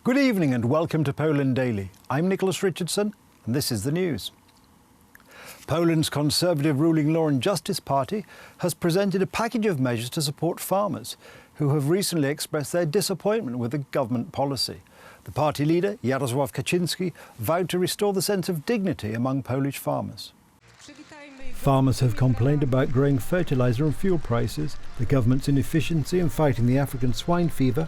Good evening and welcome to Poland Daily. I'm Nicholas Richardson and this is the news. Poland's Conservative ruling Law and Justice Party has presented a package of measures to support farmers who have recently expressed their disappointment with the government policy. The party leader, Jarosław Kaczyński, vowed to restore the sense of dignity among Polish farmers. Farmers have complained about growing fertiliser and fuel prices, the government's inefficiency in fighting the African swine fever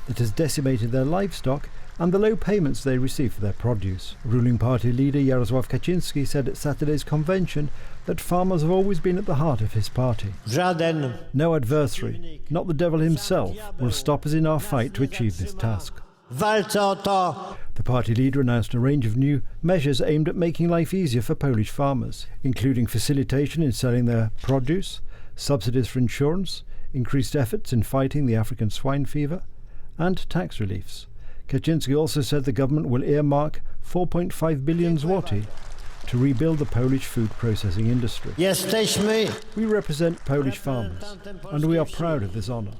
that has decimated their livestock, and the low payments they receive for their produce. Ruling party leader Jarosław Kaczyński said at Saturday's convention that farmers have always been at the heart of his party. No adversary, not the devil himself, will stop us in our fight to achieve this task. The party leader announced a range of new measures aimed at making life easier for Polish farmers, including facilitation in selling their produce, subsidies for insurance, increased efforts in fighting the African swine fever, and tax reliefs. Kaczyński also said the government will earmark 4.5 billion zloty to rebuild the Polish food processing industry. We represent Polish farmers, and we are proud of this honour.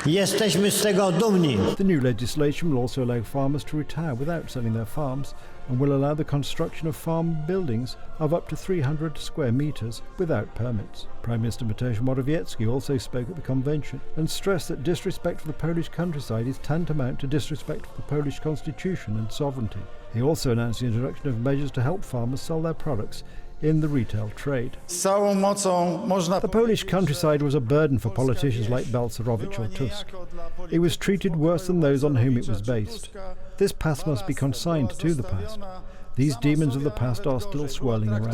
The new legislation will also allow farmers to retire without selling their farms and will allow the construction of farm buildings of up to 300 square metres without permits. Prime Minister Mateusz Morawiecki also spoke at the convention and stressed that disrespect for the Polish countryside is tantamount to disrespect for the Polish constitution and sovereignty. He also announced the introduction of measures to help farmers sell their products in the retail trade. The Polish countryside was a burden for politicians like Balcerowicz or Tusk. It was treated worse than those on whom it was based. This past must be consigned to the past. These demons of the past are still swirling around.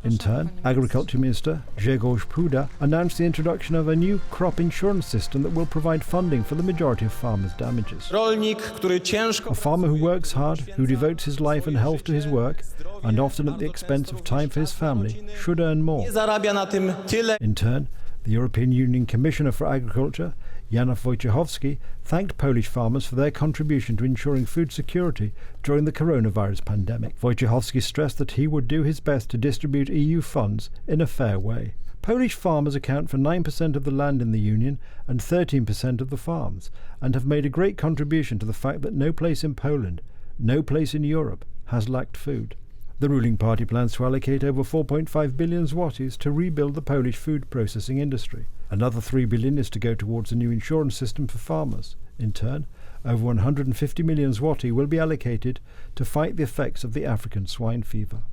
In turn, Agriculture Minister Grzegorz Puda announced the introduction of a new crop insurance system that will provide funding for the majority of farmers' damages. A farmer who works hard, who devotes his life and health to his work, and often at the expense of time for his family, should earn more. In turn, the European Union Commissioner for Agriculture, Janusz Wojciechowski, thanked Polish farmers for their contribution to ensuring food security during the coronavirus pandemic. Wojciechowski stressed that he would do his best to distribute EU funds in a fair way. Polish farmers account for 9% of the land in the Union and 13% of the farms, and have made a great contribution to the fact that no place in Poland, no place in Europe, has lacked food. The ruling party plans to allocate over 4.5 billion zlotys to rebuild the Polish food processing industry. Another 3 billion is to go towards a new insurance system for farmers. In turn, over 150 million zloty will be allocated to fight the effects of the African swine fever.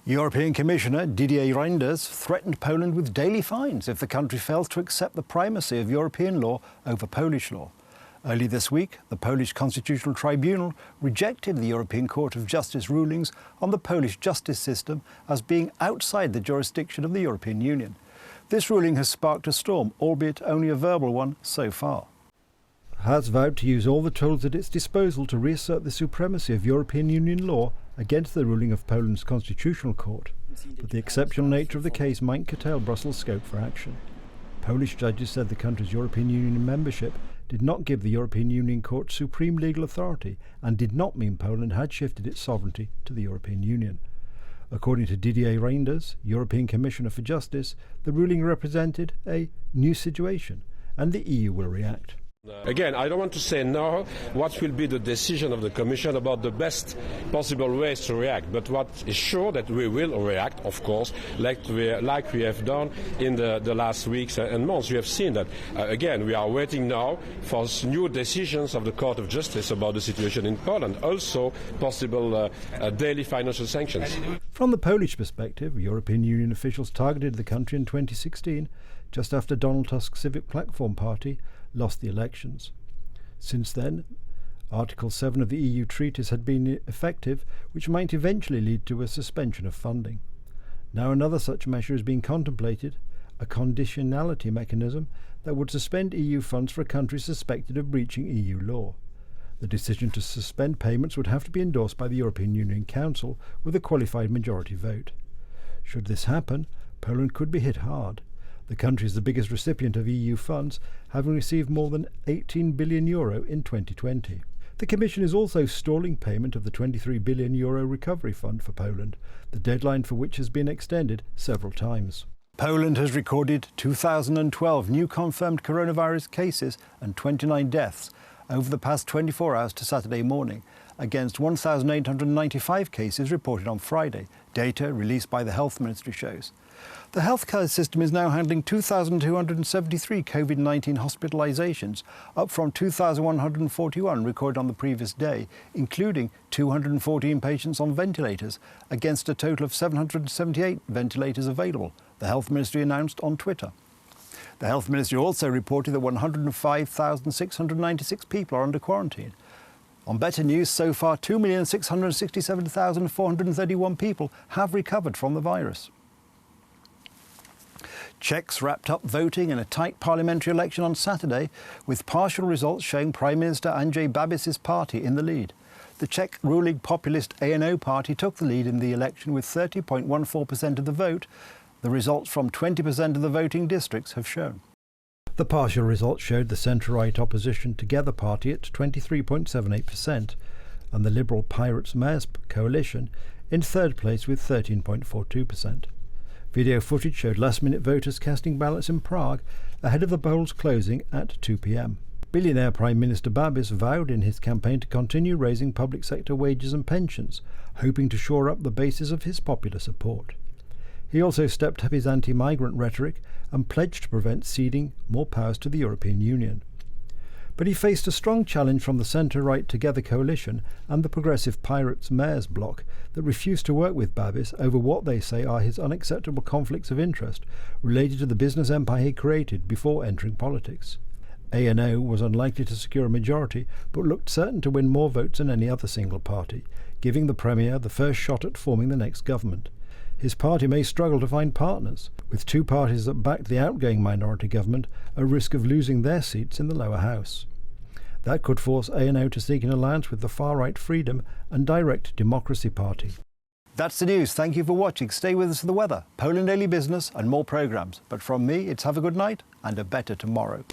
European Commissioner Didier Reynders threatened Poland with daily fines if the country fails to accept the primacy of European law over Polish law. Early this week, the Polish Constitutional Tribunal rejected the European Court of Justice rulings on the Polish justice system as being outside the jurisdiction of the European Union. This ruling has sparked a storm, albeit only a verbal one so far. Has vowed to use all the tools at its disposal to reassert the supremacy of European Union law against the ruling of Poland's Constitutional Court, but the exceptional nature of the case might curtail Brussels' scope for action. Polish judges said the country's European Union membership did not give the European Union Court supreme legal authority and did not mean Poland had shifted its sovereignty to the European Union. According to Didier Reynders, European Commissioner for Justice, the ruling represented a new situation and the EU will react. Again, I don't want to say now what will be the decision of the Commission about the best possible ways to react, but what is sure that we will react, of course, like we have done in the last weeks and months. You have seen that, again, we are waiting now for new decisions of the Court of Justice about the situation in Poland, also possible daily financial sanctions. From the Polish perspective, European Union officials targeted the country in 2016, just after Donald Tusk's Civic platform party lost the elections. Since then, Article 7 of the EU treaties had been effective, which might eventually lead to a suspension of funding. Now another such measure is being contemplated, a conditionality mechanism that would suspend EU funds for a country suspected of breaching EU law. The decision to suspend payments would have to be endorsed by the European Union Council with a qualified majority vote. Should this happen, Poland could be hit hard. The country is the biggest recipient of EU funds, having received more than €18 billion in 2020. The Commission is also stalling payment of the €23 billion recovery fund for Poland, the deadline for which has been extended several times. Poland has recorded 2,012 new confirmed coronavirus cases and 29 deaths, over the past 24 hours to Saturday morning, against 1,895 cases reported on Friday, data released by the Health Ministry shows. The healthcare system is now handling 2,273 COVID-19 hospitalisations, up from 2,141 recorded on the previous day, including 214 patients on ventilators, against a total of 778 ventilators available, the Health Ministry announced on Twitter. The Health Ministry also reported that 105,696 people are under quarantine. On better news, so far 2,667,431 people have recovered from the virus. Czechs wrapped up voting in a tight parliamentary election on Saturday, with partial results showing Prime Minister Andrej Babis's party in the lead. The Czech ruling populist ANO party took the lead in the election with 30.14% of the vote. The results from 20% of the voting districts have shown. The partial results showed the centre-right opposition Together party at 23.78% and the Liberal Pirates Mayor's coalition in third place with 13.42%. Video footage showed last-minute voters casting ballots in Prague ahead of the polls closing at 2 p.m. Billionaire Prime Minister Babis vowed in his campaign to continue raising public sector wages and pensions, hoping to shore up the basis of his popular support. He also stepped up his anti-migrant rhetoric and pledged to prevent ceding more powers to the European Union. But he faced a strong challenge from the centre-right Together coalition and the Progressive Pirates Mayor's bloc that refused to work with Babis over what they say are his unacceptable conflicts of interest related to the business empire he created before entering politics. ANO was unlikely to secure a majority but looked certain to win more votes than any other single party, giving the Premier the first shot at forming the next government. His party may struggle to find partners, with two parties that backed the outgoing minority government at risk of losing their seats in the lower house. That could force ANO to seek an alliance with the far-right Freedom and Direct Democracy Party. That's the news. Thank you for watching. Stay with us for the weather, Poland Daily Business and more programmes. But from me, it's have a good night and a better tomorrow.